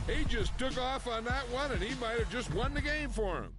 He just took off on that one, and he might have just won the game for him.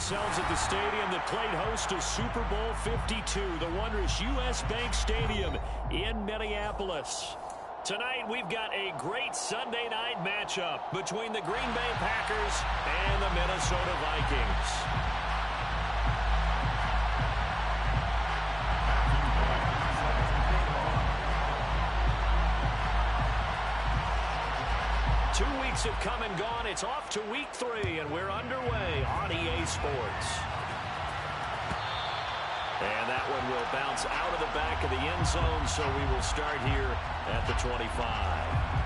Ourselves at the stadium that played host to Super Bowl 52, the wondrous U.S. Bank Stadium in Minneapolis. Tonight, we've got a great Sunday night matchup between the Green Bay Packers and the Minnesota Vikings. 2 weeks have come and gone. It's off to week 3, and we're underway on EA Sports. And that one will bounce out of the back of the end zone, so we will start here at the 25.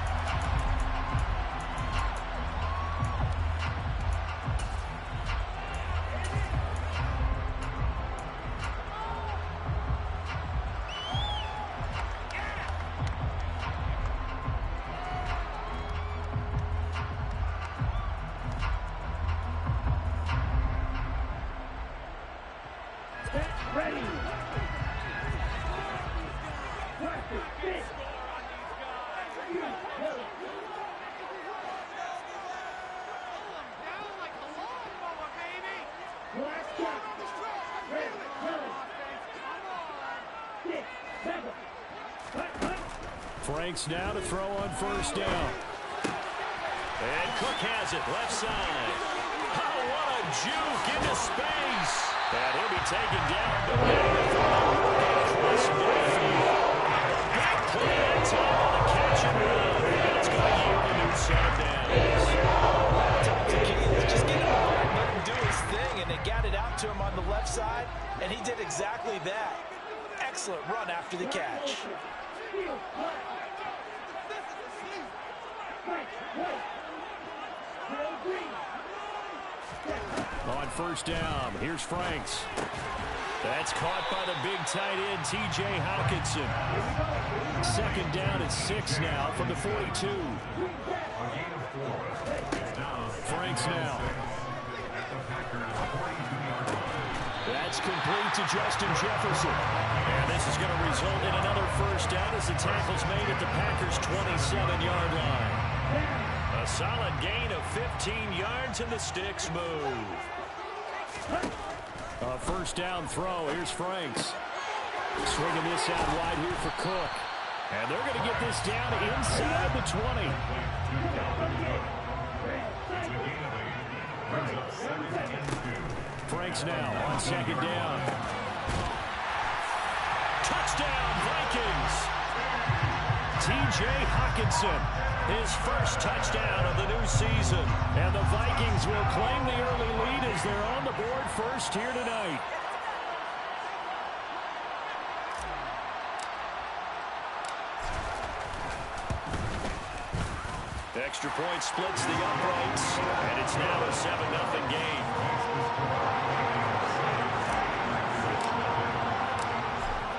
Franks now to throw on first down. And Cook has it, left side. Oh, what a juke into space. And he'll be taken down. Across midfield. Back to the end zone on the catch and run. And it's going to yield a new set of downs. Just get him out and let him do his thing. And they got it out to him on the left side. And he did exactly that. Excellent run after the catch. On first down, here's Franks. That's caught by the big tight end, T.J. Hockenson. Second down at 6 now from the 42. Franks now. That's complete to Justin Jefferson. And this is going to result in another first down as the tackle's made at the Packers' 27-yard line. A solid gain of 15 yards, and the sticks move. A first down throw. Here's Franks. Swinging this out wide here for Cook. And they're going to get this down inside the 20. Franks now on second down. Touchdown, Vikings. T.J. Hockenson, his first touchdown of the new season. And the Vikings will claim the early lead as they're on the board first here tonight. Extra point splits the uprights, and it's now a 7-0 game.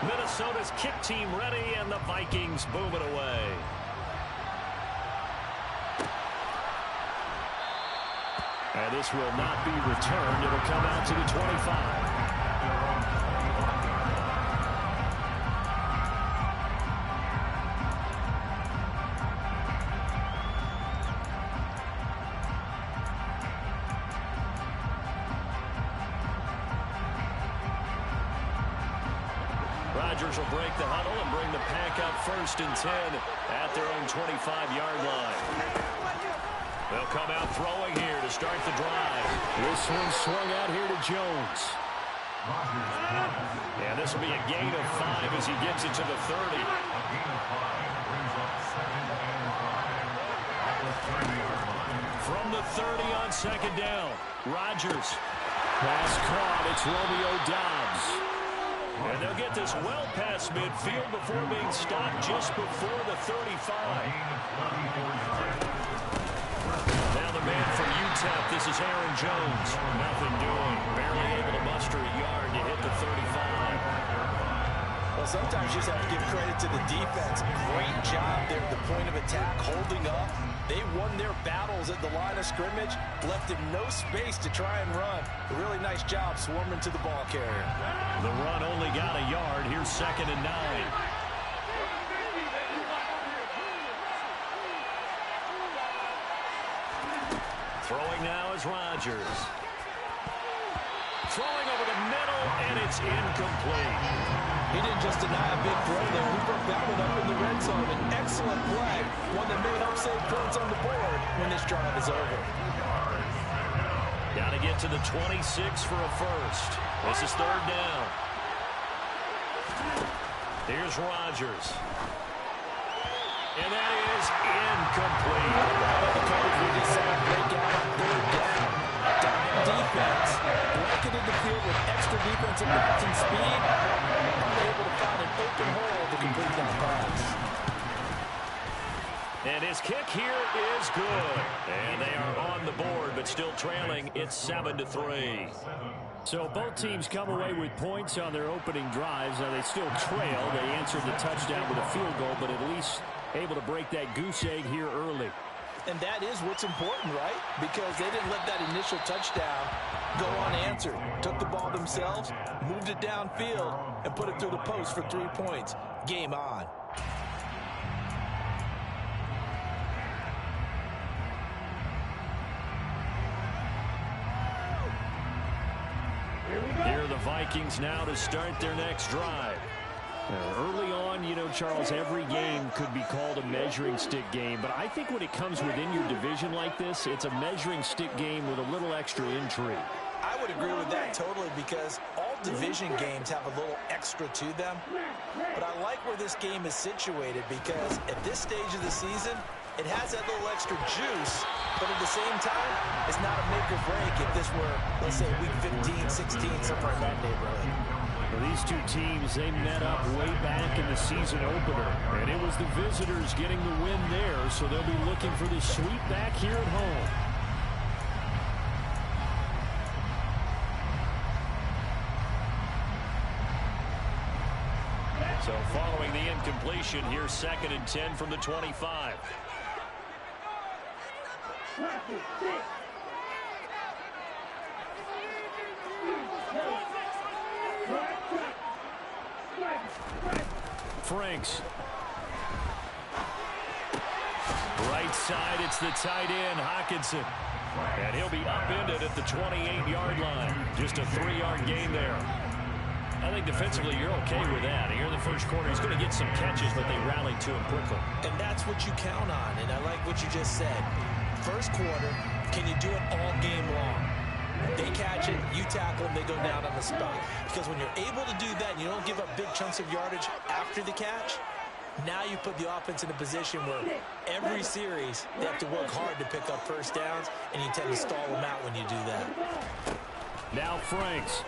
Minnesota's kick team ready, and the Vikings boom it away. And this will not be returned. It'll come out to the 25. Rodgers will break the huddle and bring the Pack up 1st and 10 at their own 25-yard line. They'll come out throwing here to start the drive. This one swung out here to Jones. And this will be a gain of 5 as he gets it to the 30. From the 30 on second down, Rodgers. Pass caught. It's Romeo Doubs. And they'll get this well past midfield before being stopped just before the 35. Now the man from UTEP, this is Aaron Jones. Nothing doing. Barely able to muster a yard to hit the 35. Well, sometimes you just have to give credit to the defense. Great job there at the point of attack, holding up. They won their battles at the line of scrimmage, left him no space to try and run. A really nice job swarming to the ball carrier. The run only got a yard. Here's 2nd and 9. Throwing now is Rodgers. Throwing over the middle, and it's incomplete. He didn't just deny a big throw there. He broke that one up in the red zone. An excellent play. One that may help save points on the board when this drive is over. Got to get to the 26 for a first. This is 3rd down. Here's Rodgers. And that is incomplete. The coverage we just saw break out on 3rd down. Dime defense. Blanketed the field with extra defensive backs and speed. Able to find an open hole to complete that pass. And his kick here is good. And they are on the board, but still trailing. It's 7-3. So both teams come away with points on their opening drives. Now they still trail. They answered the touchdown with a field goal, but at least able to break that goose egg here early. And that is what's important, right? Because they didn't let that initial touchdown go unanswered. Took the ball themselves, moved it downfield, and put it through the post for 3 points. Game on. Here are the Vikings now to start their next drive. Early on, you know, Charles, every game could be called a measuring stick game, but I think when it comes within your division like this, it's a measuring stick game with a little extra intrigue. I would agree with that totally because all division games have a little extra to them. But I like where this game is situated because at this stage of the season, it has that little extra juice, but at the same time, it's not a make or break if this were, let's say, week 15, 16, somewhere in that neighborhood. Well, these two teams, they met up way back in the season opener, and it was the visitors getting the win there, so they'll be looking for the sweep back here at home. So following the incompletion, here's 2nd and 10 from the 25. Franks. Right side, it's the tight end, Hockenson. And he'll be upended at the 28-yard line. Just a 3-yard gain there. I think defensively you're okay with that. Here in the first quarter, he's going to get some catches, but they rallied to him quickly. And that's what you count on, and I like what you just said. First quarter, can you do it all game long? They catch it, you tackle them, they go down on the spot. Because when you're able to do that and you don't give up big chunks of yardage after the catch, now you put the offense in a position where every series they have to work hard to pick up first downs, and you tend to stall them out when you do that. Now Franks.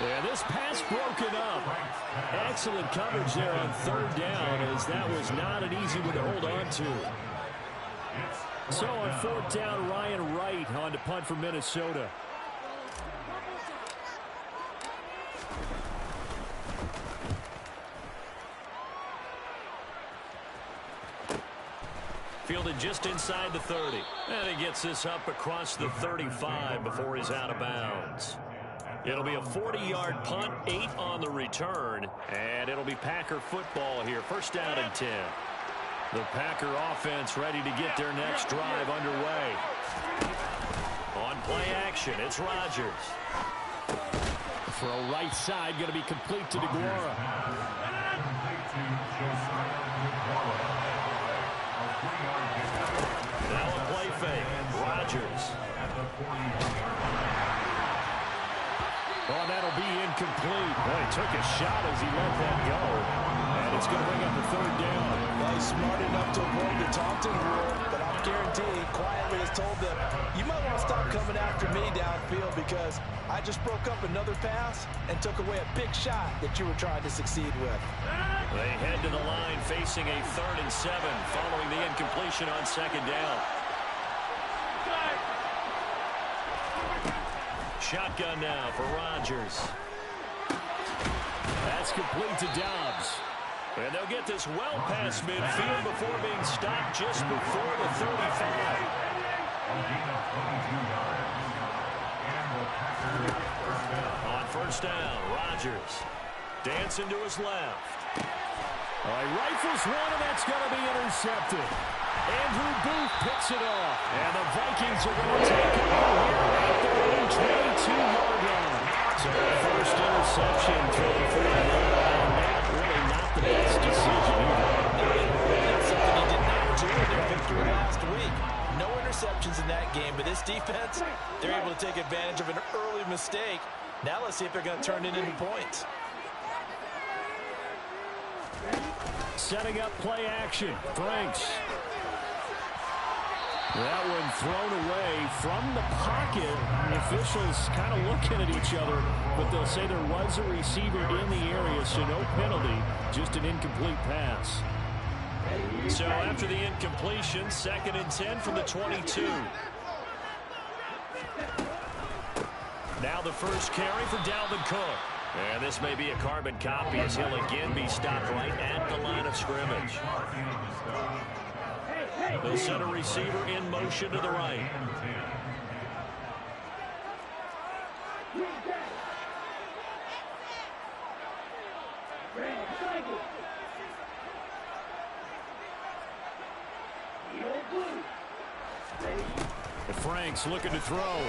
Yeah, this pass broken up. Excellent coverage there on third down, as that was not an easy one to hold on to. So on fourth down, Ryan Wright on to punt for Minnesota. Fielded just inside the 30. And he gets this up across the 35 before he's out of bounds. It'll be a 40-yard punt, 8 on the return, and it'll be Packer football here. First down and 10. The Packer offense ready to get their next drive underway. On play action, it's Rodgers. For a right side, going to be complete to DeGuara. Now a play fake, Rodgers. Oh, that'll be incomplete. Boy, he took a shot as he let that go. And it's going to bring up the third down. Well, he's smart enough to avoid the taunting rule, but I'm guaranteeing quietly has told them, you might want to stop coming after me downfield because I just broke up another pass and took away a big shot that you were trying to succeed with. They head to the line facing a 3rd and 7 following the incompletion on second down. Shotgun now for Rodgers. That's complete to Dobbs. And they'll get this well past midfield before being stopped just before the 35. On first down, Rodgers. Dancing to his left. He rifles one, and that's going to be intercepted. Andrew Booth picks it off. And the Vikings are going to take it over here at their own 22-yard line. So the first interception thrown for the really not the best decision either. That's something he did not do in their victory last week. No interceptions in that game, but this defense, they're able to take advantage of an early mistake. Now let's see if they're going to turn it into points. Setting up play action. Franks. That one thrown away from the pocket. The officials kind of looking at each other, but they'll say there was a receiver in the area, so no penalty, just an incomplete pass. So after the incompletion, 2nd and 10 from the 22. Now the first carry for Dalvin Cook. And this may be a carbon copy as he'll again be stopped right at the line of scrimmage. They'll send a receiver in motion to the right. Franks looking to throw.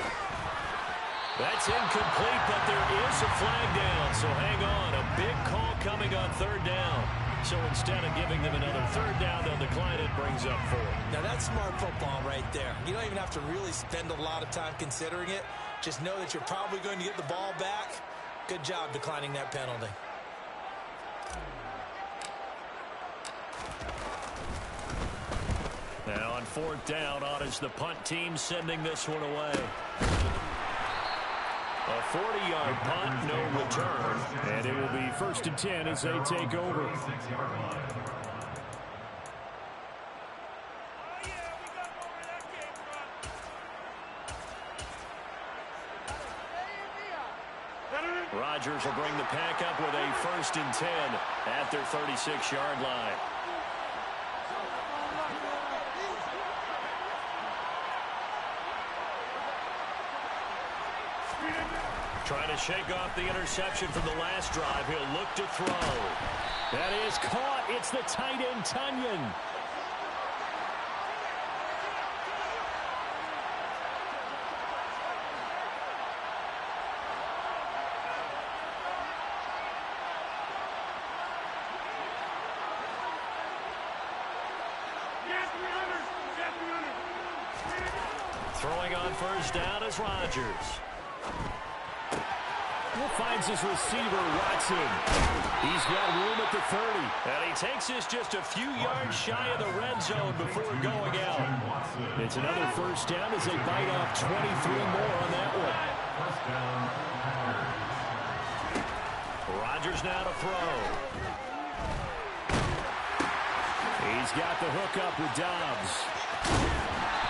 That's incomplete, but there is a flag down, so hang on. A big call coming on 3rd down. So instead of giving them another 3rd down, they'll decline it, brings up 4. Now that's smart football right there. You don't even have to really spend a lot of time considering it. Just know that you're probably going to get the ball back. Good job declining that penalty. Now on 4th down, on is the punt team sending this one away. A 40-yard punt, no return, and it will be 1st and 10 as they take over. Rodgers will bring the pack up with a 1st and 10 at their 36-yard line. Trying to shake off the interception from the last drive. He'll look to throw. That is caught. It's the tight end, Tunyon. Throwing on first down is Rodgers. Finds his receiver, Watson. He's got room at the 30. And he takes this just a few yards shy of the red zone before going out. It's another first down as they bite off 23 more on that one. Rodgers now to throw. He's got the hook up with Dobbs.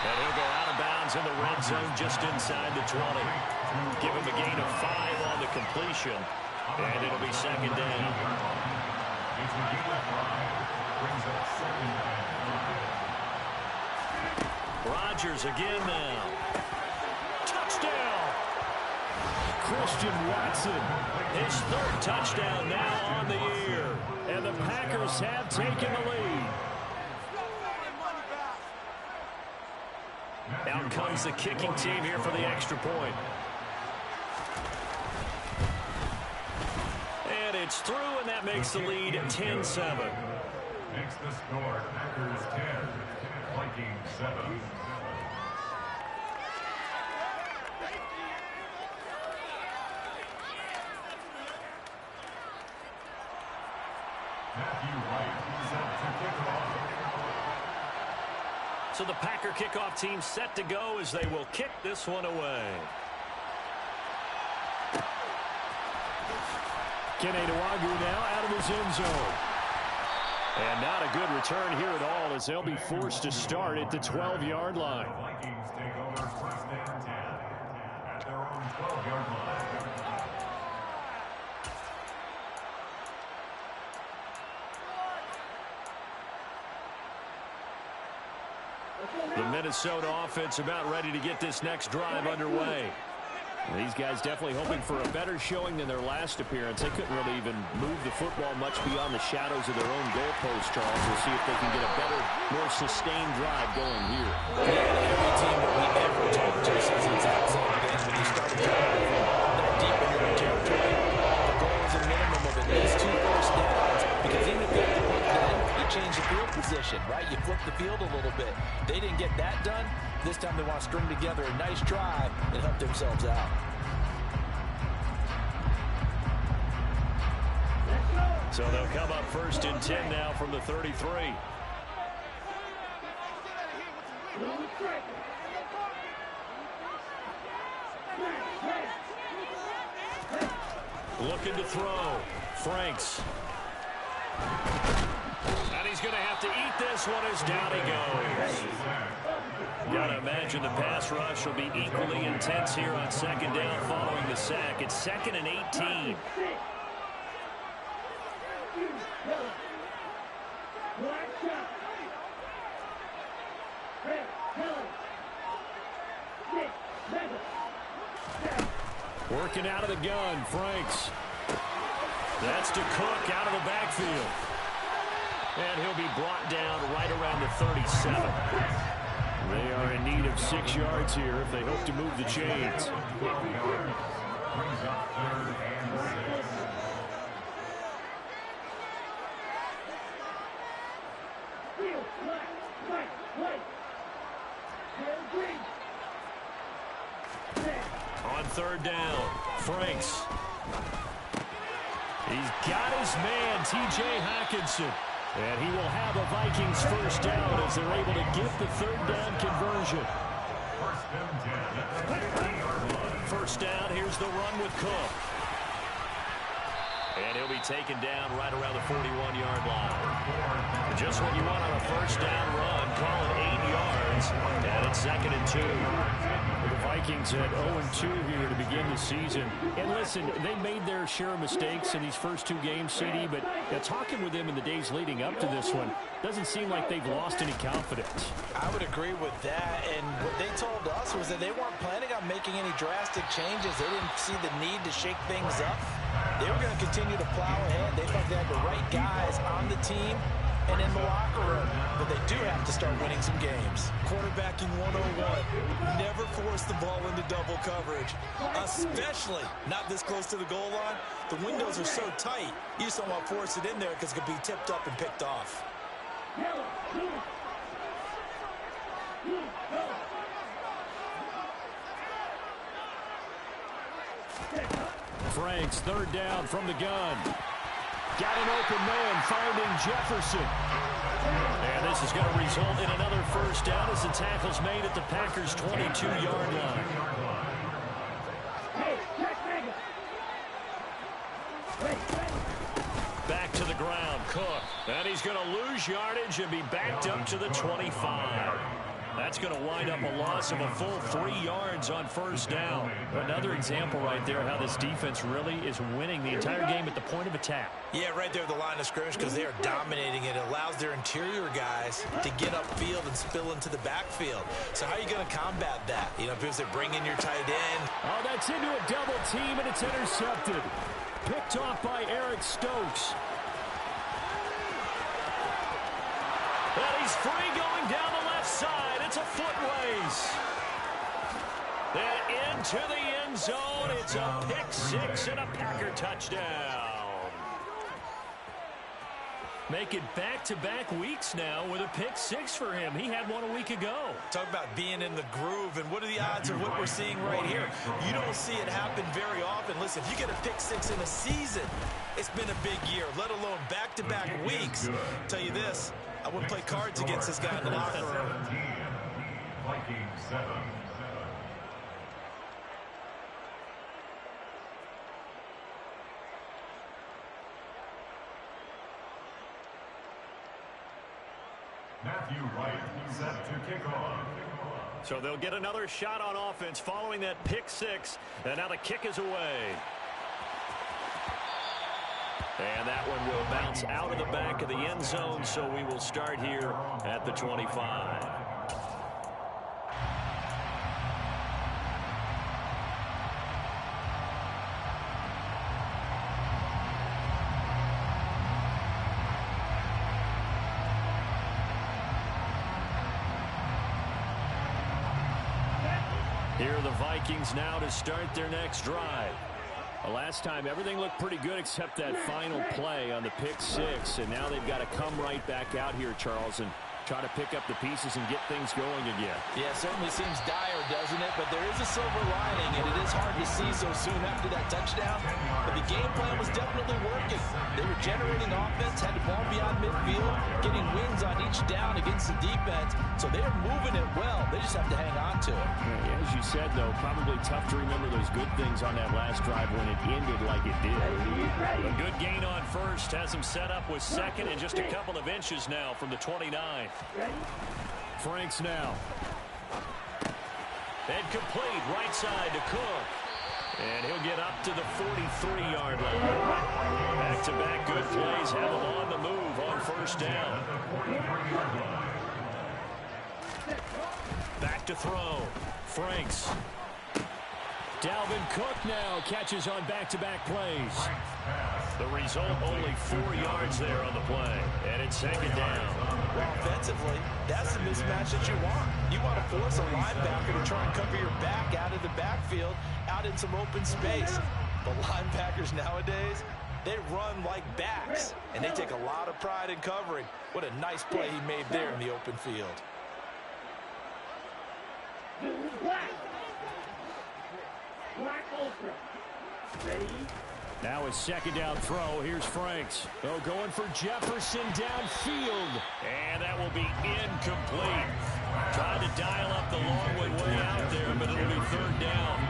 And he'll go out of bounds in the red zone just inside the 20. Give him a gain of 5 on the completion. And it'll be second down. Rodgers again now. Touchdown! Christian Watson. His 3rd touchdown now on the year. And the Packers have taken the lead. Out comes the kicking team here for the extra point. And it's through, and that makes the lead 10-7. Makes the score Packers 10, Vikings 7. Matthew White set to kick off. So the Packer kickoff team set to go as they will kick this one away. Kene Nwangwu now out of his end zone. And not a good return here at all as they'll be forced to start at the 12-yard line. The Vikings take over first and 10 at their own 12-yard line. The Minnesota offense about ready to get this next drive underway. These guys definitely hoping for a better showing than their last appearance. They couldn't really even move the football much beyond the shadows of their own goalpost, Charles. We'll see if they can get a better, more sustained drive going here. Every team that we ever talked to says the exact same thing when you start driving that deep into your territory. The goal is a minimum of at least 2 first downs, because even if you have to put them, you change the field position, right? You flip the field a little bit. They didn't get that done. This time they want to string together a nice drive and help themselves out. So they'll come up first and 10 now from the 33. Looking to throw. Franks. And he's going to have to eat this one as down he goes. Gotta imagine the pass rush will be equally intense here on second down following the sack. It's 2nd and 18. Working out of the gun, Franks. That's to Cook out of the backfield. And he'll be brought down right around the 37. They are in need of 6 yards here if they hope to move the chains. On 3rd down, Franks. He's got his man, T.J. Hockenson. And he will have a Vikings first down as they're able to get the 3rd down conversion. First down, here's the run with Cook. And he'll be taken down right around the 41-yard line. Just what you want on a first down run, call it 8 yards. And It's 2nd and 2. The Vikings at 0-2 here to begin the season. And listen, they made their share of mistakes in these first 2 games, CD, but talking with them in the days leading up to this one, doesn't seem like they've lost any confidence. I would agree with that, and what they told us was that they weren't planning on making any drastic changes. They didn't see the need to shake things up. They were going to continue to plow ahead. They felt they had the right guys on the team and in the locker room, but they do have to start winning some games. Quarterbacking 101. Never force the ball into double coverage, especially not this close to the goal line. The windows are so tight, you just don't want to force it in there because it could be tipped up and picked off. Franks, 3rd down from the gun. Got an open man, finding Jefferson. And this is going to result in another 1st down as the tackle's made at the Packers' 22-yard line. Back to the ground, Cook. And he's going to lose yardage and be backed up to the 25. That's going to wind up a loss of a full 3 yards on 1st down. Another example right there how this defense really is winning the entire game at the point of attack. Yeah, right there at the line of scrimmage because they are dominating it. It allows their interior guys to get upfield and spill into the backfield. So how are you going to combat that? You know, because they bring in your tight end. Oh, that's into a double team, and it's intercepted. Picked off by Eric Stokes. And he's free going down the left side. It's a foot race. And into the end zone. It's a pick-6 and a Packer touchdown. Make it back-to-back weeks now with a pick-6 for him. He had one a week ago. Talk about being in the groove, and what are the odds of what we're seeing right here? You don't see it happen very often. Listen, if you get a pick-6 in a season, it's been a big year, let alone back-to-back weeks. I'll tell you this, I wouldn't play cards against this guy in the locker room. Vikings 7. Matthew Wright set to kick off. So they'll get another shot on offense following that pick-6, and now the kick is away. And that one will bounce out of the back of the end zone, so we will start here at the 25. Here are the Vikings now to start their next drive. Well, last time, everything looked pretty good except that final play on the pick-6, and now they've got to come right back out here, Charles, and try to pick up the pieces and get things going again. Yeah, it certainly seems dire, doesn't it? But there is a silver lining, and it is hard to see so soon after that touchdown. But the game plan was definitely working. They were generating offense, had the ball beyond midfield, getting wins on each down against the defense. So they are moving it well. They just have to hang on to it. Yeah, as you said, though, probably tough to remember those good things on that last drive when it ended like it did. A good gain on first has him set up with 2nd and just a couple of inches now from the 29. Franks now. And complete right side to Cook. And he'll get up to the 43-yard line. Back-to-back good plays have him on the move on 1st down. Back to throw. Franks. Dalvin Cook now catches on back-to-back plays. The result, only 4 yards there on the play. And it's 2nd down. Well, offensively, that's the mismatch that you want. You want to force a linebacker to try and cover your back out of the backfield, out in some open space. The linebackers nowadays, they run like backs, and they take a lot of pride in covering. What a nice play he made there in the open field. Now a 2nd down throw. Here's Franks. Oh, going for Jefferson downfield. And that will be incomplete. Trying to dial up the long way out there, but it'll be 3rd down.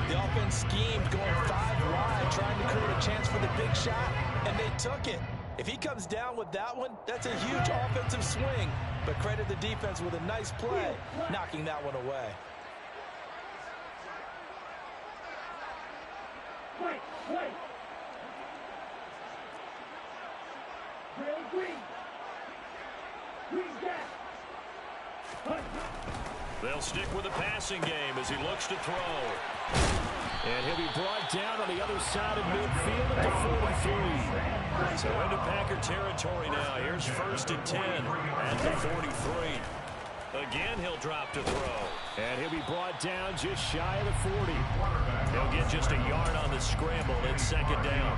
The offense schemed going 5 wide, trying to create a chance for the big shot, and they took it. If he comes down with that one, that's a huge offensive swing. but credit the defense with a nice play, knocking that one away. They'll stick with the passing game as he looks to throw. And he'll be brought down on the other side of midfield at the 43. So into Packer territory now. Here's 1st and 10 at the 43. Again, he'll drop to throw. And he'll be brought down just shy of the 40. He'll get just a yard on the scramble. It's 2nd down.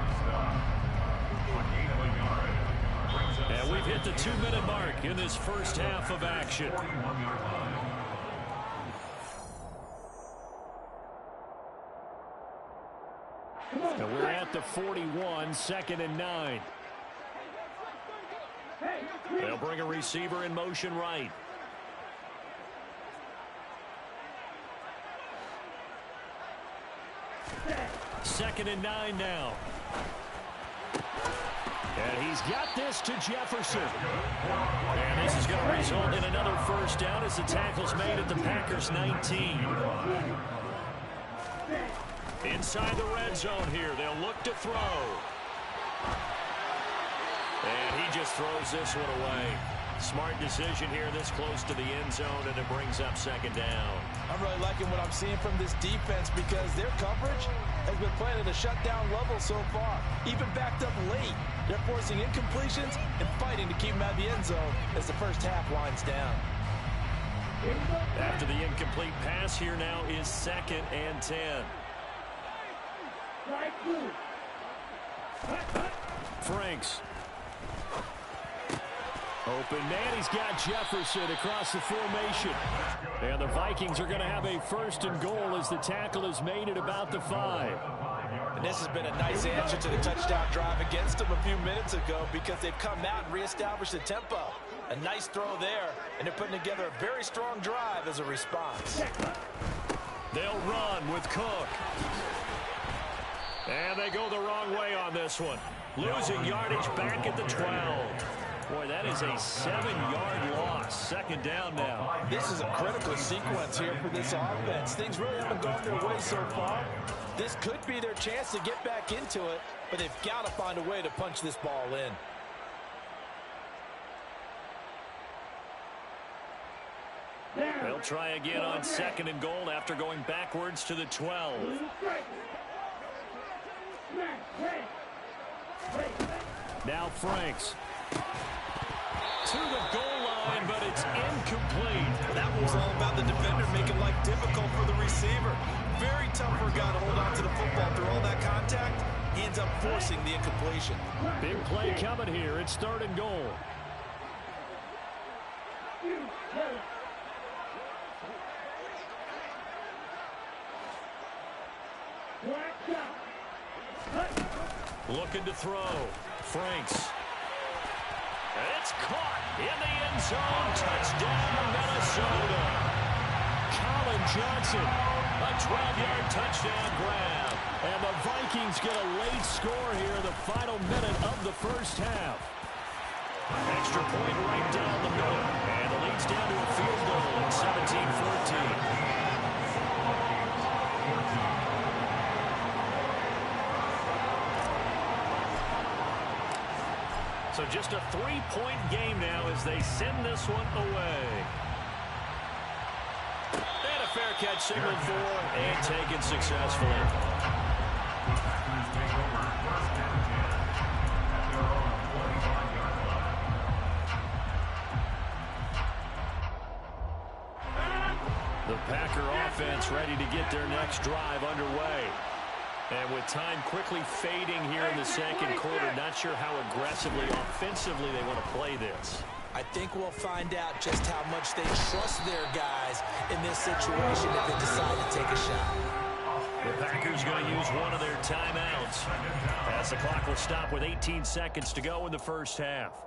And we've hit the 2-minute mark in this first half of action. And we're at the 41, 2nd and 9. They'll bring a receiver in motion right. Second and 9 now. And he's got this to Jefferson. And this is going to result in another first down as the tackle's made at the Packers' 19. Inside the red zone here. They'll look to throw. And he just throws this one away. Smart decision here this close to the end zone, and it brings up 2nd down. I'm really liking what I'm seeing from this defense because their coverage has been playing at a shutdown level so far. Even backed up late, they're forcing incompletions and fighting to keep them out of the end zone as the first half winds down. After the incomplete pass, here now is 2nd and 10. Franks. Open man, he's got Jefferson across the formation. And the Vikings are going to have a 1st and goal as the tackle is made at about the 5. And this has been a nice answer to the touchdown drive against them a few minutes ago because they've come out and reestablished the tempo. A nice throw there, and they're putting together a very strong drive as a response. They'll run with Cook. And they go the wrong way on this one. Losing yardage back at the 12. Boy, that is a 7-yard loss. 2nd down now. This is a critical sequence here for this offense. Things really haven't gone their way so far. This could be their chance to get back into it, but they've got to find a way to punch this ball in. They'll try again on 2nd and goal after going backwards to the 12. Now Franks. To the goal line, but it's incomplete. That was all about the defender making life difficult for the receiver. Very tough for a guy to hold on to the football through all that contact. He ends up forcing the incompletion. Big play coming here. It's 3rd and goal. Looking to throw. Franks. It's caught in the end zone. Touchdown, Minnesota. Colin Johnson, a 12-yard touchdown grab. And the Vikings get a late score here in the final minute of the first half. Extra point right down the middle. And the lead's down to a field goal at 17-14. So just a 3-point game now as they send this one away. And a fair catch signaled for and taken successfully. The Packer offense ready to get their next drive underway. And with time quickly fading here in the 2nd quarter, not sure how aggressively, offensively they want to play this. I think we'll find out just how much they trust their guys in this situation if they decide to take a shot. The Packers going to use one of their timeouts as the clock will stop with 18 seconds to go in the first half.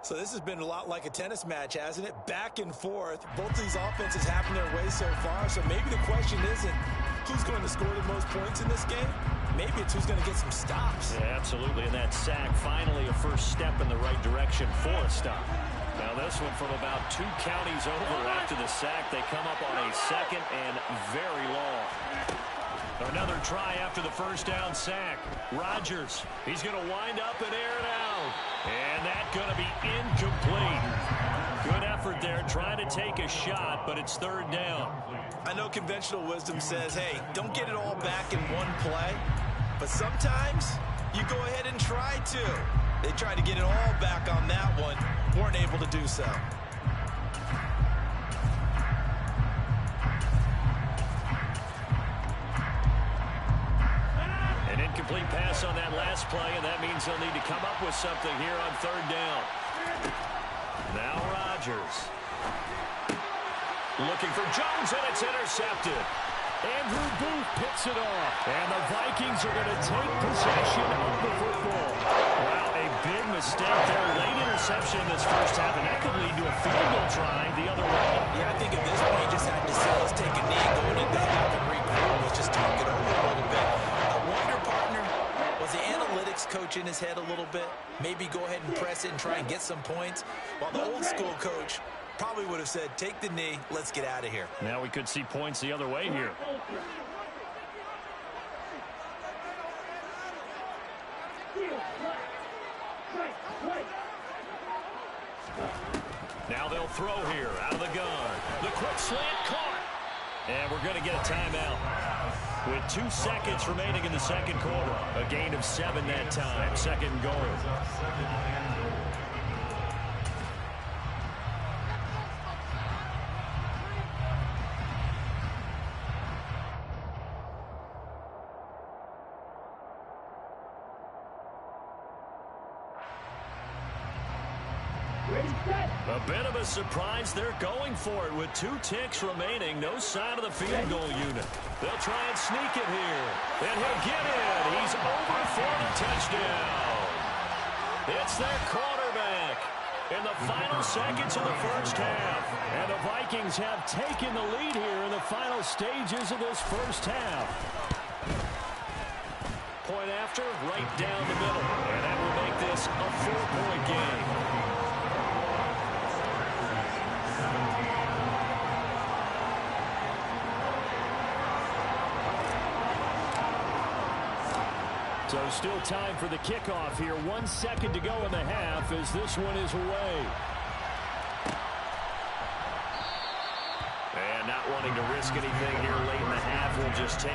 So this has been a lot like a tennis match, hasn't it? Back and forth. Both these offenses happen their way so far. So maybe the question isn't who's going to score the most points in this game. Maybe it's who's going to get some stops. Yeah, absolutely. And that sack, finally a first step in the right direction for a stop. Now this one from about 2 counties over after the sack. They come up on a 2nd and very long. Another try after the first down sack. Rodgers, he's going to wind up and air it out. And that's going to be incomplete. Good effort there trying to take a shot, but it's 3rd down. I know conventional wisdom says, hey, don't get it all back in one play. But sometimes you go ahead and try to. They tried to get it all back on that one. Weren't able to do so. An incomplete pass on that last play, and that means they'll need to come up with something here on 3rd down. Now Rodgers. Looking for Jones, and it's intercepted. Andrew Booth picks it off. And the Vikings are going to take possession of the football. Wow, a big mistake there. Late interception in this first half, and that could lead to a field goal try the other way. Yeah, I think at this point, you just had to say, let's take a knee, go into the half and regroup. Let's just talk it over a little bit. I wonder, partner, was the analytics coach in his head a little bit? Maybe go ahead and press it and try and get some points? While the old school coach probably would have said, take the knee, let's get out of here. Now we could see points the other way here. Now they'll throw here out of the gun. The quick slant caught. And we're going to get a timeout. With 2 seconds remaining in the second quarter. A gain of 7 that time. 2nd goal. A bit of a surprise. They're going for it with 2 ticks remaining. No sign of the field goal unit. They'll try and sneak it here. And he'll get it. He's over for the touchdown. It's their quarterback in the final seconds of the first half. And the Vikings have taken the lead here in the final stages of this first half. Point after, right down the middle. And that will make this a 4-point game. So still time for the kickoff here. 1 second to go in the half as this one is away. And not wanting to risk anything here late in the half, we'll just take...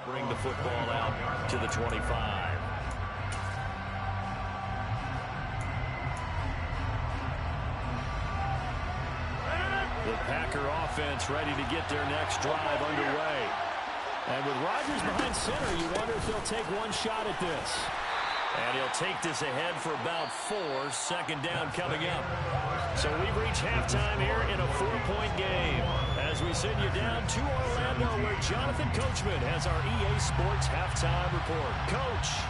Bring the football out to the 25. The Packer offense ready to get their next drive underway. And with Rodgers behind center, you wonder if they'll take one shot at this. And he'll take this ahead for about 4. 2nd down coming up. So we've reached halftime here in a 4-point game. As we send you down to Orlando, where Jonathan Coachman has our EA Sports halftime report. Coach.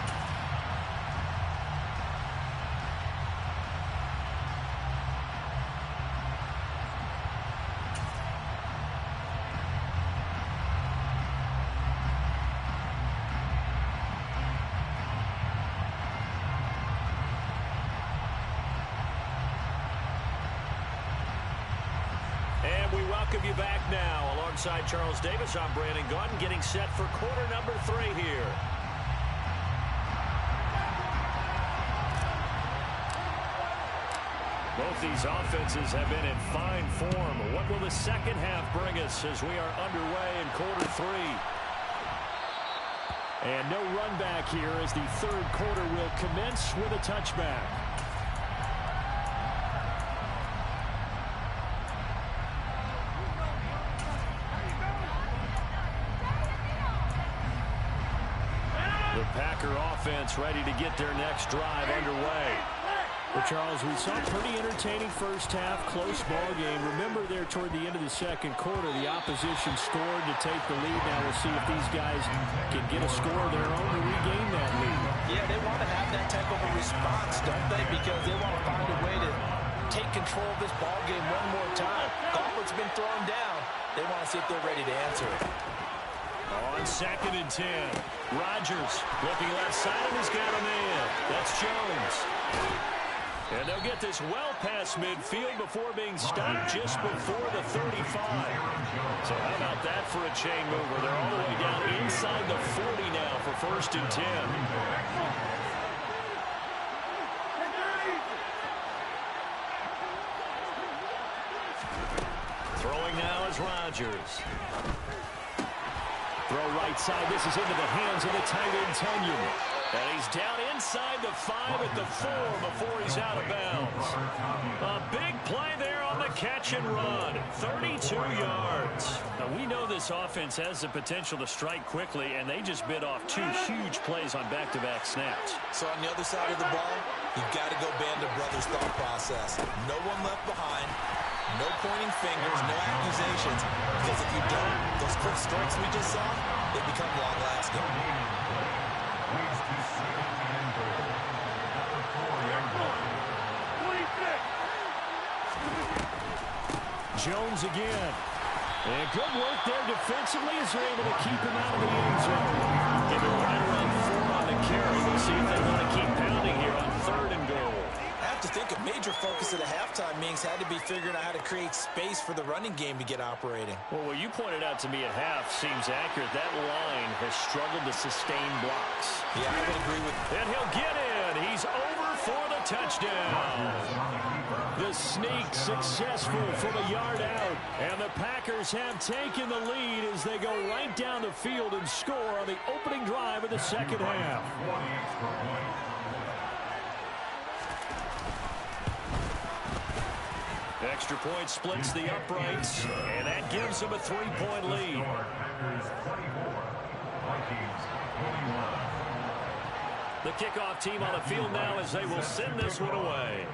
Welcome you back now. Alongside Charles Davis, I'm Brandon Gunn, getting set for quarter number 3 here. Both these offenses have been in fine form. What will the second half bring us as we are underway in quarter 3? And no run back here as the 3rd quarter will commence with a touchback. The Packer offense ready to get their next drive underway. Well, Charles, we saw a pretty entertaining first half, close ball game. Remember there toward the end of the second quarter, the opposition scored to take the lead. Now we'll see if these guys can get a score of their own to regain that lead. Yeah, they want to have that type of a response, don't they? Because they want to find a way to take control of this ball game one more time. Gauntlet's been thrown down. They want to see if they're ready to answer it. On 2nd and 10, Rodgers looking left side, and he's got a man. That's Jones. And they'll get this well past midfield before being stopped just before the 35. So how about that for a chain mover? They're all the way down inside the 40 now for 1st and 10. Throwing now is Rodgers. Throw right side. This is into the hands of the tight end, Tunyon. And he's down inside the 5 at the 4 before he's out of bounds. A big play there on the catch and run. 32 yards. Now, we know this offense has the potential to strike quickly, and they just bit off 2 huge plays on back-to-back snaps. So on the other side of the ball, you've got to go band of brothers thought process. No one left behind. No pointing fingers, no accusations. Because if you don't, those quick strikes we just saw, they become long-lasting. Jones again. And good work there defensively as they're able to keep him out of the end zone. Give it right around 4 on the carry. We'll see if they want to keep pounding here on 3rd and goal. I have to think a major focus of the halftime meetings had to be figuring out how to create space for the running game to get operating. Well, what you pointed out to me at half seems accurate. That line has struggled to sustain blocks. Yeah, I would agree with And he'll get in. He's over for the touchdown. The sneak successful from a yard out. And the Packers have taken the lead as they go right down the field and score on the opening drive of the second half. Extra point splits the uprights, and that gives them a 3-point lead. The kickoff team on the field now as they will send this one away.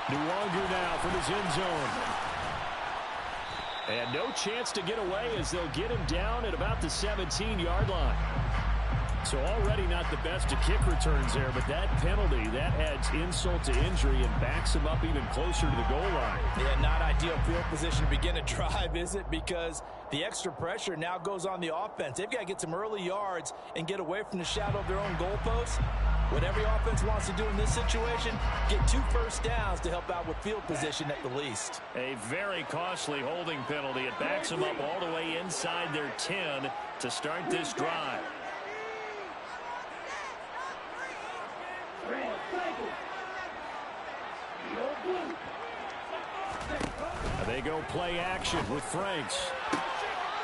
Nwogu now from his end zone. And no chance to get away as they'll get him down at about the 17-yard line. So already not the best of kick returns there, but that penalty, that adds insult to injury and backs him up even closer to the goal line. Yeah, not ideal field position to begin a drive, is it? Because the extra pressure now goes on the offense. They've got to get some early yards and get away from the shadow of their own goalposts. What every offense wants to do in this situation, get 2 first downs to help out with field position at the least. A very costly holding penalty. It backs them up all the way inside their 10 to start this drive. They go play action with Franks.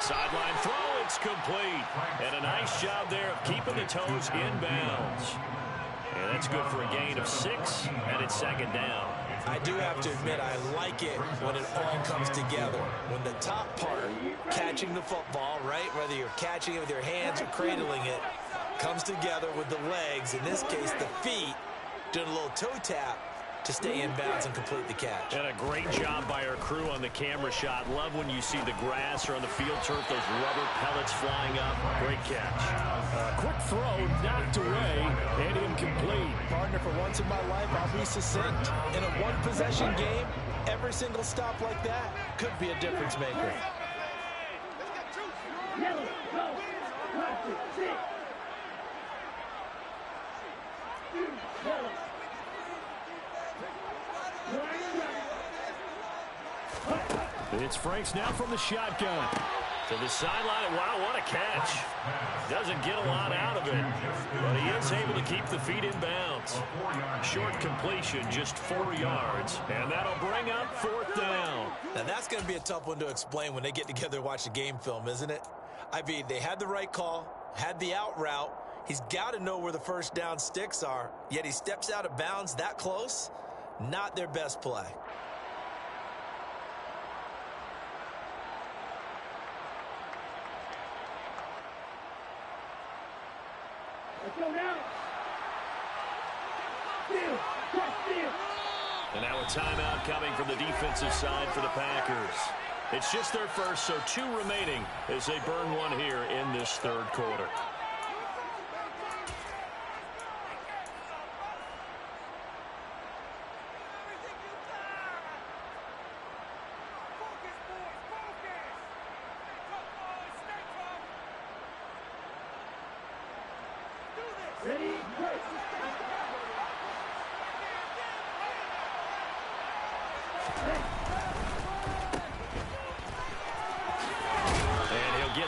Sideline throw, it's complete. And a nice job there of keeping the toes in bounds. And that's good for a gain of 6, and it's 2nd down. I do have to admit, I like it when it all comes together. When the top part, catching the football, right, whether you're catching it with your hands or cradling it, comes together with the legs, in this case the feet, doing a little toe tap to stay in bounds and complete the catch. And a great job by our crew on the camera shot. Love when you see the grass or on the field turf, those rubber pellets flying up. Great catch. Quick throw, knocked away, and incomplete. Partner, for once in my life, I'll be succinct. In a one-possession game, every single stop like that could be a difference maker. It's Franks now from the shotgun. To the sideline. Wow, what a catch. Doesn't get a lot out of it, but he is able to keep the feet in bounds. Short completion, just 4 yards, and that'll bring up 4th down. Now that's going to be a tough one to explain when they get together and watch the game film, isn't it? I mean, they had the right call, had the out route. He's got to know where the first down sticks are, yet he steps out of bounds that close. Not their best play. And now a timeout coming from the defensive side for the Packers. It's just their first, so 2 remaining as they burn one here in this third quarter.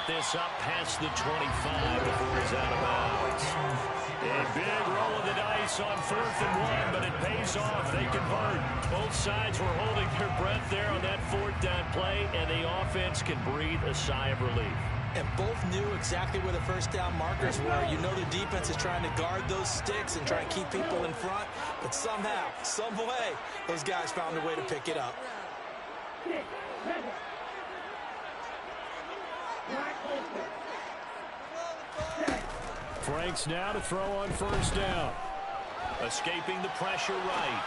This up past the 25 before he's out of bounds. A big roll of the dice on 4th and 1, but it pays off. They convert. Both sides were holding their breath there on that 4th down play, and the offense can breathe a sigh of relief. And both knew exactly where the first down markers were. You know the defense is trying to guard those sticks and try to keep people in front, but somehow, some way, those guys found a way to pick it up. Franks now to throw on 1st down. Escaping the pressure right.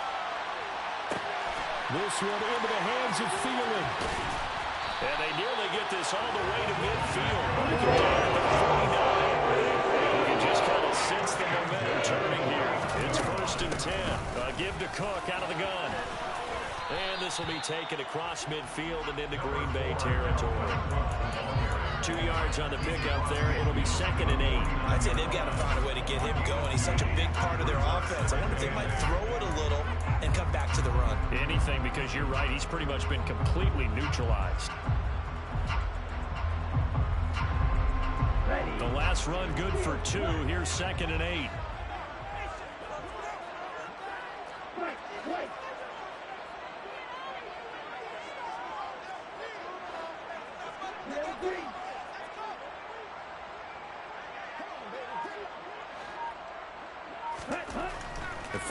This one into the hands of Thielen. And they nearly get this all the way to midfield. Mark it down at the 49. You can just kind of sense the momentum turning here. It's 1st and 10. A give to Cook out of the gun. And this will be taken across midfield and into Green Bay territory. 2 yards on the pickup there. It'll be 2nd and 8. I'd say they've got to find a way to get him going. He's such a big part of their offense. I wonder if they might throw it a little and come back to the run. Anything, because you're right. He's pretty much been completely neutralized. The last run good for 2. Here's 2nd and 8.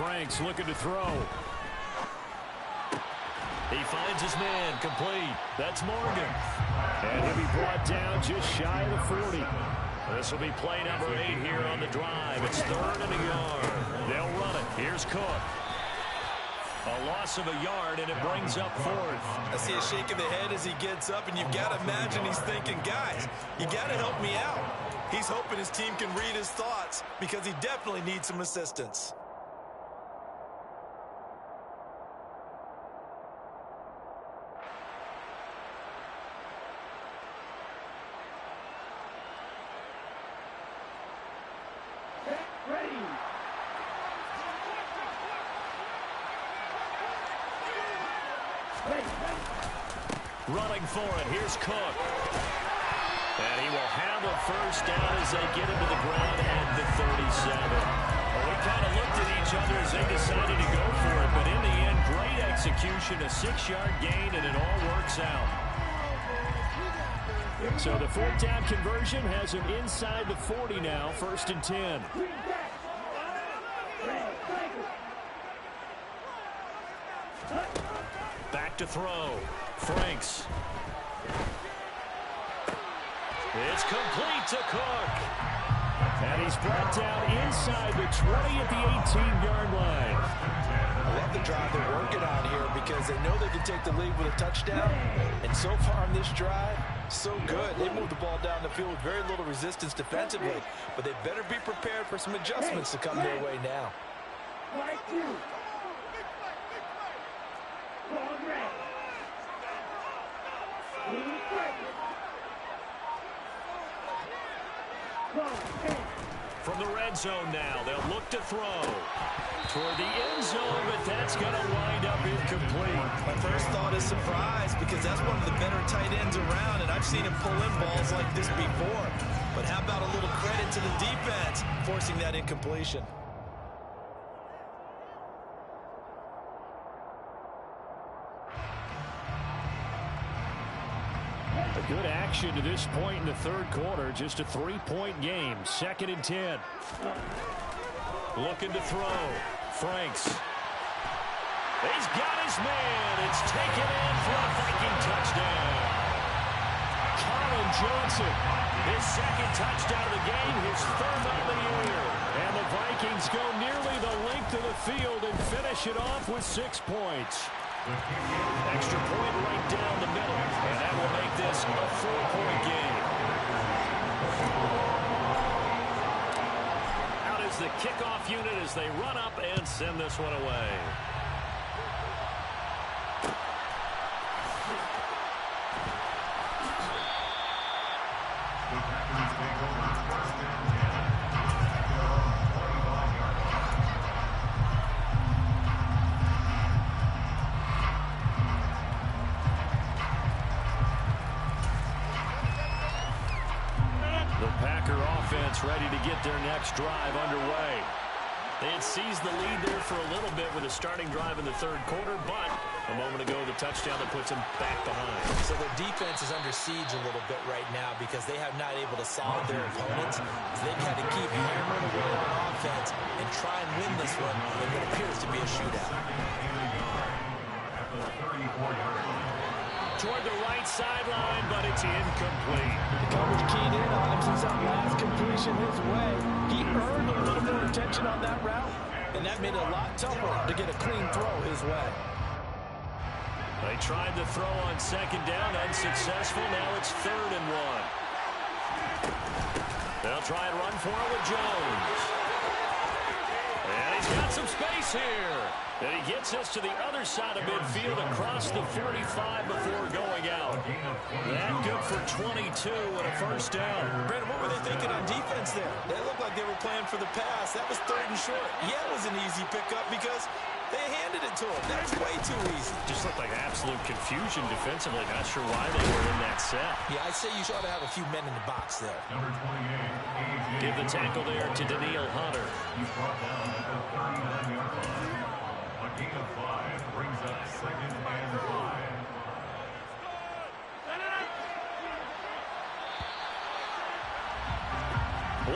Franks looking to throw. He finds his man, complete. That's Morgan. And he'll be brought down just shy of the 40. This will be play number 8 here on the drive. It's 3rd and a yard. They'll run it. Here's Cook. A loss of a yard, and it brings up 4th. I see a shake of the head as he gets up, and you've got to imagine he's thinking, guys, you got to help me out. He's hoping his team can read his thoughts because he definitely needs some assistance. Running for it. Here's Cook. And he will have a 1st down as they get him to the ground at the 37. Well, we kind of looked at each other as they decided to go for it, but in the end, great execution, a 6-yard gain, and it all works out. So the 4th down conversion has him inside the 40 now, 1st and 10. Back to throw. Franks. It's complete to Cook. And he's brought down inside the 20 at the 18-yard line. I love the drive they're working on here because they know they can take the lead with a touchdown. And so far on this drive, so good. They moved the ball down the field with very little resistance defensively. But they better be prepared for some adjustments to come their way now. From the red zone now, they'll look to throw toward the end zone, but that's going to wind up incomplete. My first thought is surprise because that's one of the better tight ends around, and I've seen him pull in balls like this before. But how about a little credit to the defense forcing that incompletion? A good action to this point in the third quarter. Just a 3-point game. 2nd and 10. Looking to throw. Franks. He's got his man. It's taken in for a Viking touchdown. Colin Johnson. His second touchdown of the game, his third on the year. And the Vikings go nearly the length of the field and finish it off with 6 points. Extra point right down the middle, and that will make this a 4-point game. Out is the kickoff unit as they run up and send this one away. Ready to get their next drive underway. They had seized the lead there for a little bit with a starting drive in the third quarter, but a moment ago the touchdown that puts them back behind. So their defense is under siege a little bit right now because they have not able to solve their opponents. So they've had to keep hammering away on offense and try and win this one in what appears to be a shootout. Toward the right sideline, but it's incomplete. The coverage keyed in on him since that last completion his way. He earned a little more attention on that route, and that made it a lot tougher to get a clean throw his way. They tried to throw on second down, unsuccessful. Now it's 3rd and 1. They'll try and run for it with Jones. And he's got some space here. And he gets us to the other side of midfield across the 45 before going out. That good for 22 and a first down. Brandon, what were they thinking on defense there? They looked like they were playing for the pass. That was 3rd and short. Yeah, it was an easy pickup because they handed it to him. That was way too easy. Just looked like absolute confusion defensively. Not sure why they were in that set. Yeah, I'd say you ought to have a few men in the box there. Number 28, Give the tackle there to Daniil Hunter. he's brought down at the 39-yard line. A gain of 5 brings up 2nd and 5.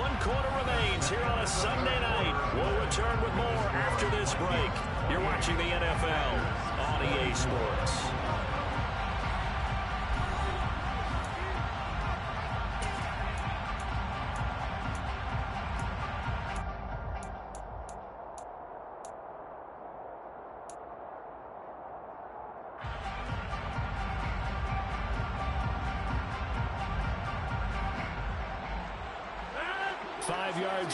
One quarter remains here on a Sunday night. We'll return with more after this break. You're watching the NFL on EA Sports.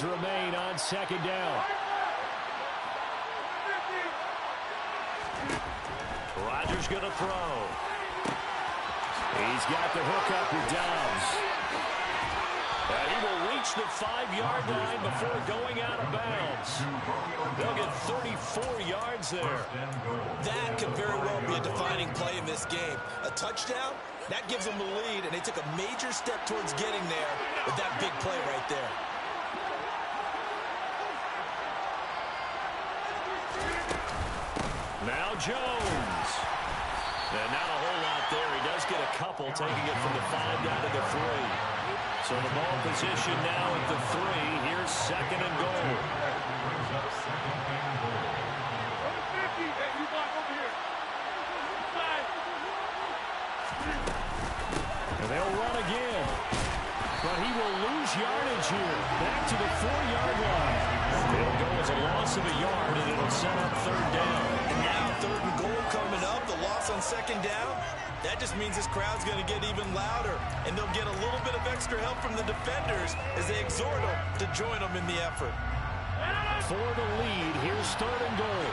Remain on second down. Rodgers going to throw. He's got the hook up with Dobbs. And he will reach the 5-yard line before going out of bounds. They'll get 34 yards there. That could very well be a defining play in this game. A touchdown, that gives them the lead, and they took a major step towards getting there with that big play right there. Now Jones. And not a whole lot there. He does get a couple, taking it from the 5 down to the 3. So the ball position now at the 3. Here's 2nd and goal. And they'll run again. But he will lose yardage here. Back to the 4-yard line. It'll go as a loss of a yard, and it'll set up 3rd down. And now 3rd and goal coming up. The loss on 2nd down. That just means this crowd's going to get even louder. And they'll get a little bit of extra help from the defenders as they exhort them to join them in the effort. For the lead, here's 3rd and goal.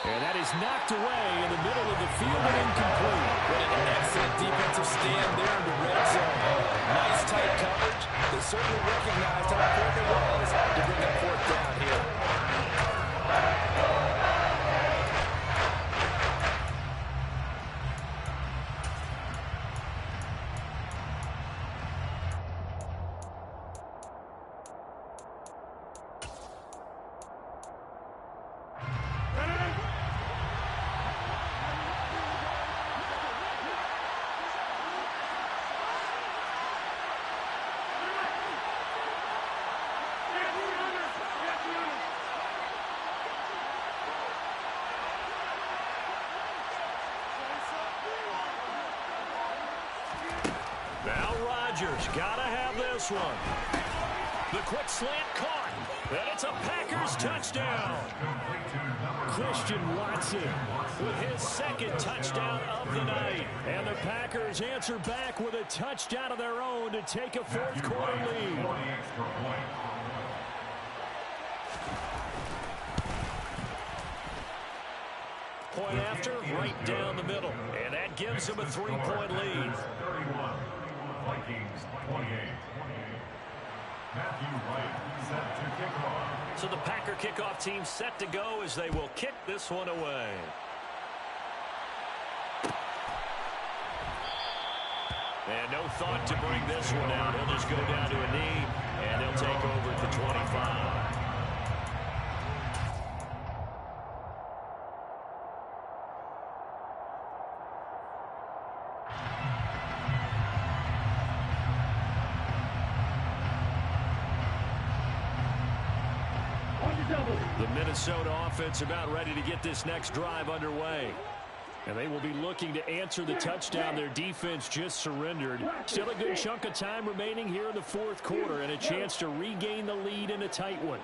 And that is knocked away in the middle of the field and incomplete. What an excellent defensive stand there in the red zone. Nice tight coverage. They certainly recognized how important it was to bring that 4th down here. Chargers gotta have this one. The quick slant caught, and it's a Packers touchdown. Christian Watson with his second touchdown of the night. And the Packers answer back with a touchdown of their own to take a fourth quarter lead. Point after, right down the middle. And that gives them a 3-point lead. 31. Vikings 28. Matthew Wright set to kick off. So the Packer kickoff team set to go as they will kick this one away. And no thought to bring this one out. He'll just go down to a knee, and they'll take over at the 25. The Minnesota offense about ready to get this next drive underway. And they will be looking to answer the touchdown their defense just surrendered. Still a good chunk of time remaining here in the fourth quarter and a chance to regain the lead in a tight one.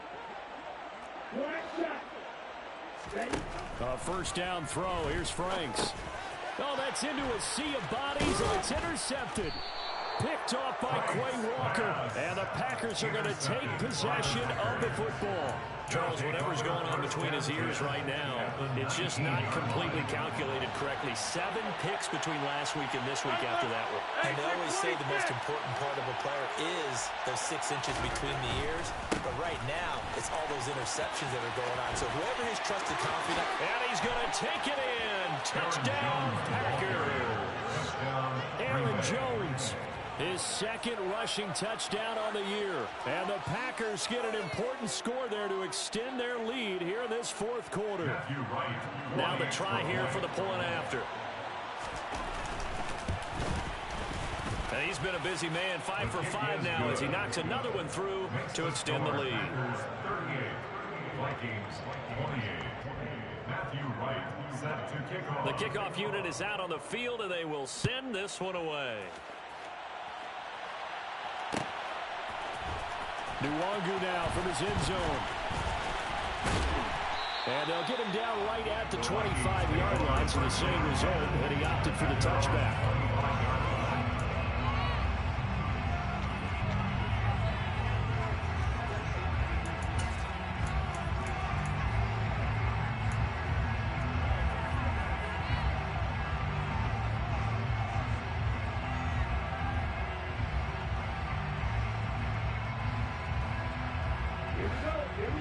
A first down throw. Here's Franks. Oh, that's into a sea of bodies, and it's intercepted. Picked off by Quay Walker. And the Packers are going to take possession of the football. Charles, whatever's going on between his ears right now, it's just not completely calculated correctly. 7 picks between last week and this week after that one. And they always say the most important part of a player is those 6 inches between the ears. But right now, it's all those interceptions that are going on. So whoever is trusted confident. And he's going to take it in. Touchdown, Packers. Aaron Jones. His second rushing touchdown on the year. And the Packers get an important score there to extend their lead here in this fourth quarter. Now the try here for the point after. And he's been a busy man, 5 for 5 now as he knocks another one through to extend the lead. 38, Vikings 28. Matthew Wright set to kick off. The kickoff unit is out on the field, and they will send this one away. Nwangu now from his end zone. And they'll get him down right at the 25-yard line, so the same result, and he opted for the touchback.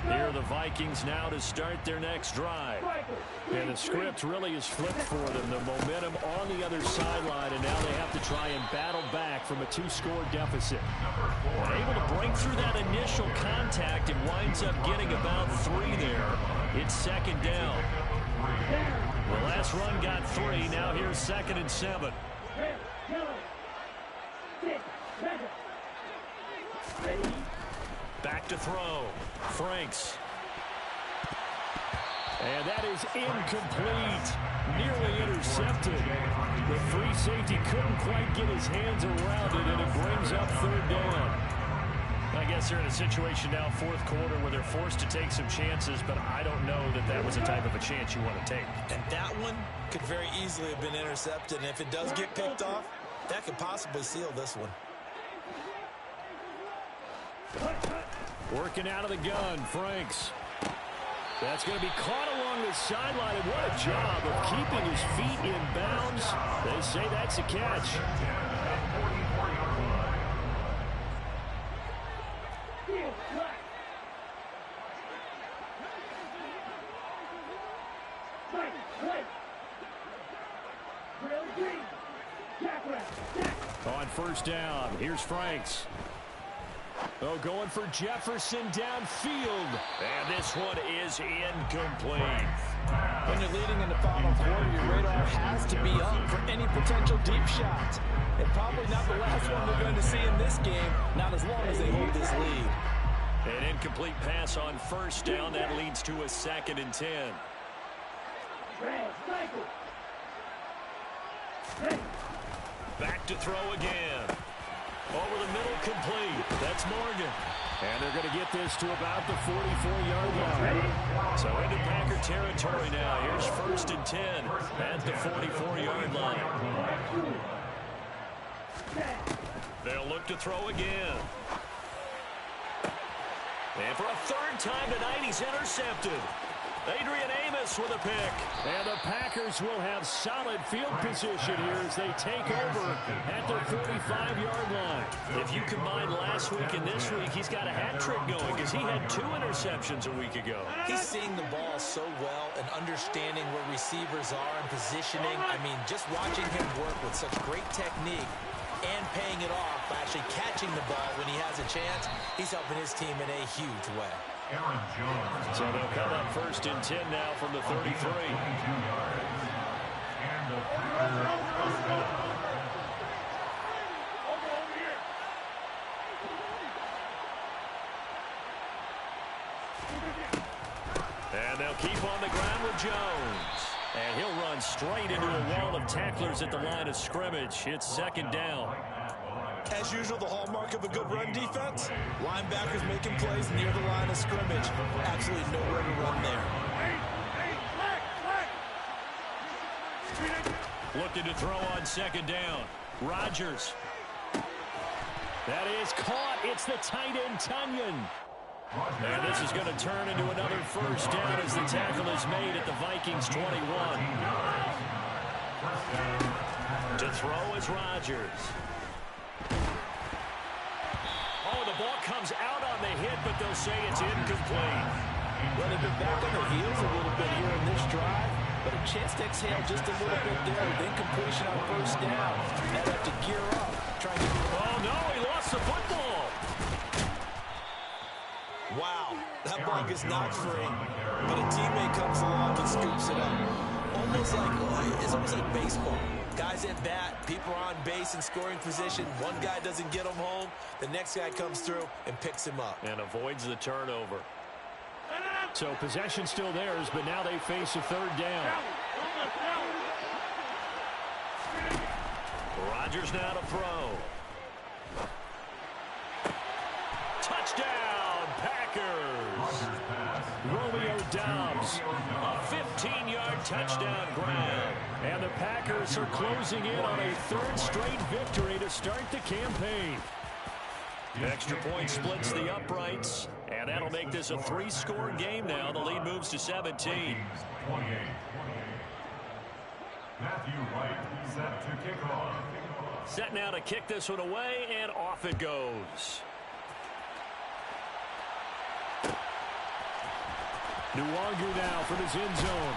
Here are the Vikings now to start their next drive. And the script really is flipped for them. The momentum on the other sideline, and now they have to try and battle back from a 2-score deficit. Able to break through that initial contact and winds up getting about 3 there. It's second down. The last run got 3. Now here's 2nd and 7. Back to throw. Franks. And that is incomplete. Nearly intercepted. The free safety couldn't quite get his hands around it, and it brings up 3rd down. I guess they're in a situation now, 4th quarter, where they're forced to take some chances, but I don't know that that was the type of a chance you want to take. And that one could very easily have been intercepted, and if it does get picked off, that could possibly seal this one. Working out of the gun, Franks. That's going to be caught along the sideline, and what a job of keeping his feet in bounds. They say that's a catch. On 1st down, here's Franks. Oh, going for Jefferson downfield. And this one is incomplete. When you're leading in the final quarter, your radar has to be up for any potential deep shots. And probably not the last one we're going to see in this game, not as long as they hold this lead. An incomplete pass on 1st down. That leads to a 2nd and 10. Back to throw again. Over the middle, complete. That's Morgan. And they're going to get this to about the 44-yard line. So into Packer territory now. Here's 1st and 10 at the 44-yard line. They'll look to throw again. And for a 3rd time tonight, he's intercepted. Adrian Amos with a pick. And the Packers will have solid field position here as they take over at their 45-yard line. If you combine last week and this week, he's got a hat trick going because he had 2 interceptions a week ago. He's seeing the ball so well and understanding where receivers are and positioning. I mean, just watching him work with such great technique and paying it off by actually catching the ball when he has a chance, he's helping his team in a huge way. Aaron Jones. So they'll come up 1st and 10 now from the 33. 22 yards. And the Packers first down. And they'll keep on the ground with Jones. And he'll run straight into a wall of tacklers at the line of scrimmage. It's 2nd down. As usual, the hallmark of a good run defense, linebackers making plays near the line of scrimmage. Absolutely nowhere to run there. Looking to throw on 2nd down. Rodgers. That is caught. It's the tight end, Tunyon. And this is going to turn into another 1st down as the tackle is made at the Vikings 21. To throw is Rodgers. Oh, the ball comes out on the hit, but they'll say it's incomplete. Well, they've been back on their heels a little bit here in this drive, but a chance to exhale just a little bit there with incompletion on 1st down. Now they have to gear up. Try to... Oh, no, he lost the football. Wow, that ball gets knocked free, but a teammate comes along and scoops it up. It's almost like baseball. Guys at bat, people are on base in scoring position. One guy doesn't get him home, the next guy comes through and picks him up. And avoids the turnover. So possession still theirs, but now they face a 3rd down. Rodgers now to throw. Touchdown, Packers. Romeo Doubs, a 15-yard touchdown grab. And the Packers are closing in on a 3rd straight victory to start the campaign. Extra point splits the uprights, and that'll make this a 3-score game now. The lead moves to 17. 28. Matthew Wright set to kick off. Set now to kick this one away, and off it goes. Nwangu now from his end zone.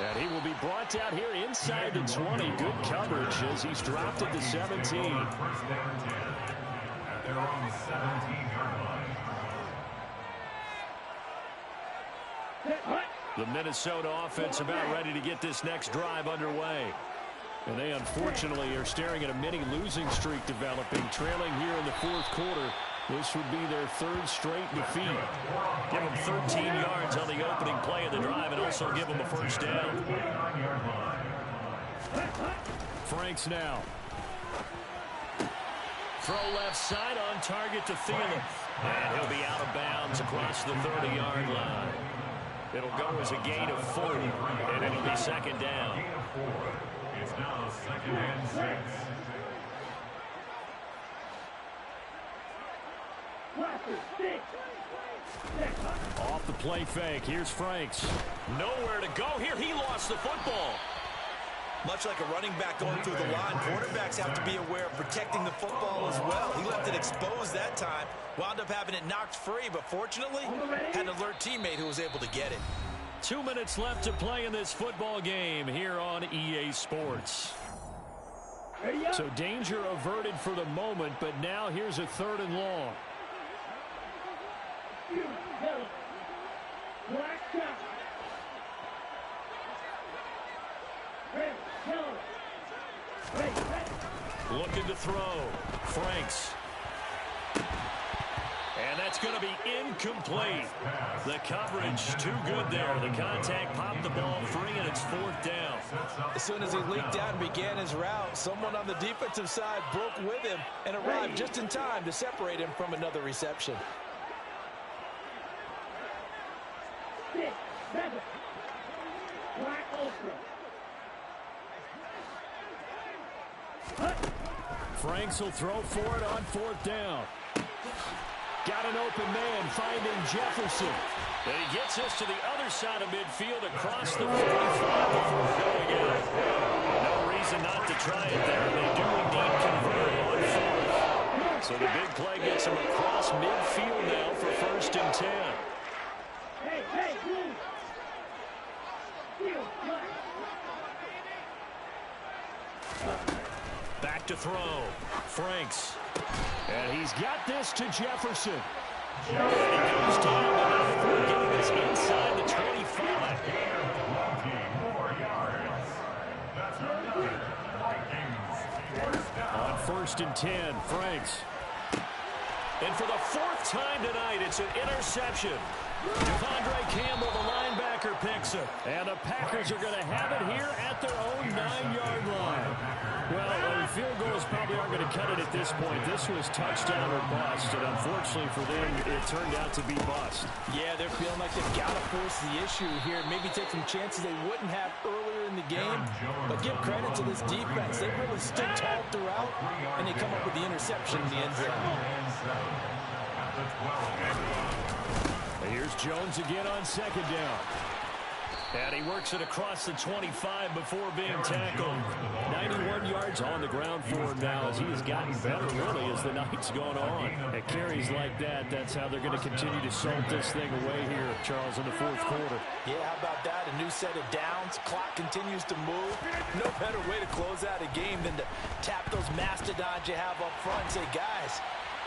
And he will be brought out here inside the 20. Good coverage as he's dropped at the 17. 1st down 10 at their own 17-yard line. The Minnesota offense about ready to get this next drive underway. And they unfortunately are staring at a mini losing streak developing, trailing here in the 4th quarter. This would be their 3rd straight defeat. Give them 13 yards on the opening play of the drive and also give them a 1st down. Franks now. Throw left side on target to Thielen. And he'll be out of bounds across the 30-yard line. It'll go as a gain of 4, and it'll be 2nd down. Gain of 4. It's now 2nd and 6. Off the play fake. Here's Franks. Nowhere to go here. He lost the football. Much like a running back going through the line, quarterbacks have to be aware of protecting the football as well. He left it exposed that time, wound up having it knocked free, but fortunately had an alert teammate who was able to get it. 2 minutes left to play in this football game here on EA Sports. So danger averted for the moment, but now here's a 3rd and long. Looking to throw. Franks. And that's going to be incomplete. The coverage too good there. The contact popped the ball free, and it's 4th down. As soon as he leaked out and began his route, someone on the defensive side broke with him and arrived just in time to separate him from another reception. Franks will throw for it on 4th down. Got an open man finding Jefferson. And he gets us to the other side of midfield across the 45 before going out. No reason not to try it there. They do indeed convert on 4th. So the big play gets him across midfield now for 1st and 10. Back to throw. Franks. And he's got this to Jefferson. And he goes down before getting this inside the 25. On 1st and 10, Franks. And for the 4th time tonight, it's an interception. Devondre Campbell, the linebacker, picks it. And the Packers are going to have it here at their own 9-yard line. Well, field goals probably aren't going to cut it at this point. This was touchdown or bust, and unfortunately for them, it turned out to be bust. Yeah, they're feeling like they've got to force the issue here. Maybe take some chances they wouldn't have earlier in the game. But give credit to this defense. They really stood tall throughout, and they come up with the interception in the end zone. Here's Jones again on 2nd down. And he works it across the 25 before being tackled. 91 yards on the ground for him now as he has gotten better, really, as the night's gone on. At carries like that, that's how they're going to continue to salt this thing away here, Charles, in the 4th quarter. Yeah, how about that? A new set of downs. Clock continues to move. No better way to close out a game than to tap those mastodons you have up front and say, guys,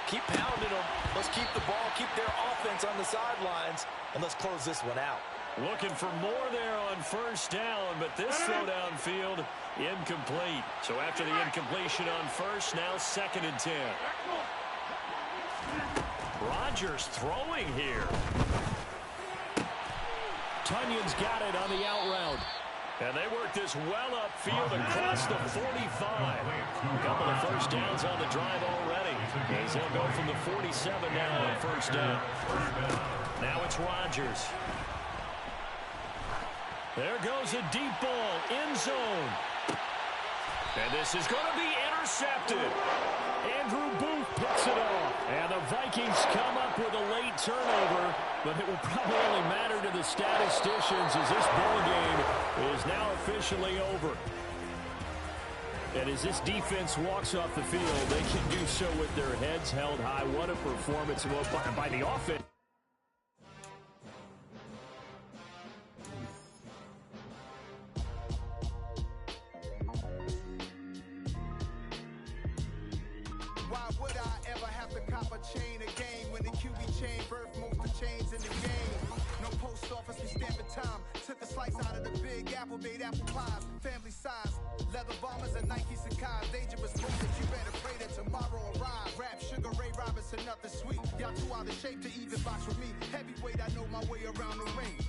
keep pounding them. Let's keep the ball, keep their offense on the sidelines, and let's close this one out. Looking for more there on 1st down, but this throw downfield, incomplete. So after the incompletion on 1st, now 2nd and 10. Rodgers throwing here. Tunyon's got it on the out route. And they work this well upfield across the 45. A couple of 1st downs on the drive already. As they'll go from the 47 now on 1st down. Now it's Rodgers. There goes a deep ball, end zone. And this is going to be intercepted. Andrew Booth picks it off. And the Vikings come up with a late turnover, but it will probably only matter to the statisticians as this ball game is now officially over. And as this defense walks off the field, they can do so with their heads held high. What a performance by the offense. Made apple pies, family size, leather bombers and Nike Sacai's. Dangerous moves that you better pray that tomorrow arrive. Rap, Sugar Ray Robinson, nothing sweet. Y'all too out of shape to even box with me. Heavyweight, I know my way around the ring.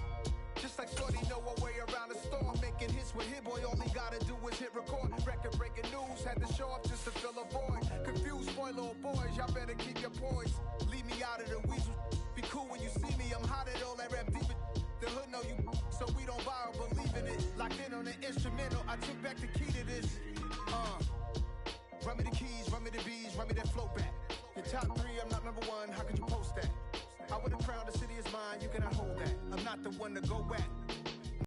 Just like Shorty know her way around the storm. Making hits with Hit Boy, all he gotta do is hit record. Record breaking news, had to show up just to fill a void. Confused boy, little boys, y'all better keep your poise. Leave me out of the weasel. Be cool when you see me, I'm hot at all that rap deep. The hood know you, so we don't borrow, believe in it. Locked in on the instrumental, I took back the key to this. Run me the keys, run me the bees, run me that flow back. Your top 3, I'm not number 1, how could you post that? I would've crowned the city is mine, you cannot hold that. I'm not the one to go back.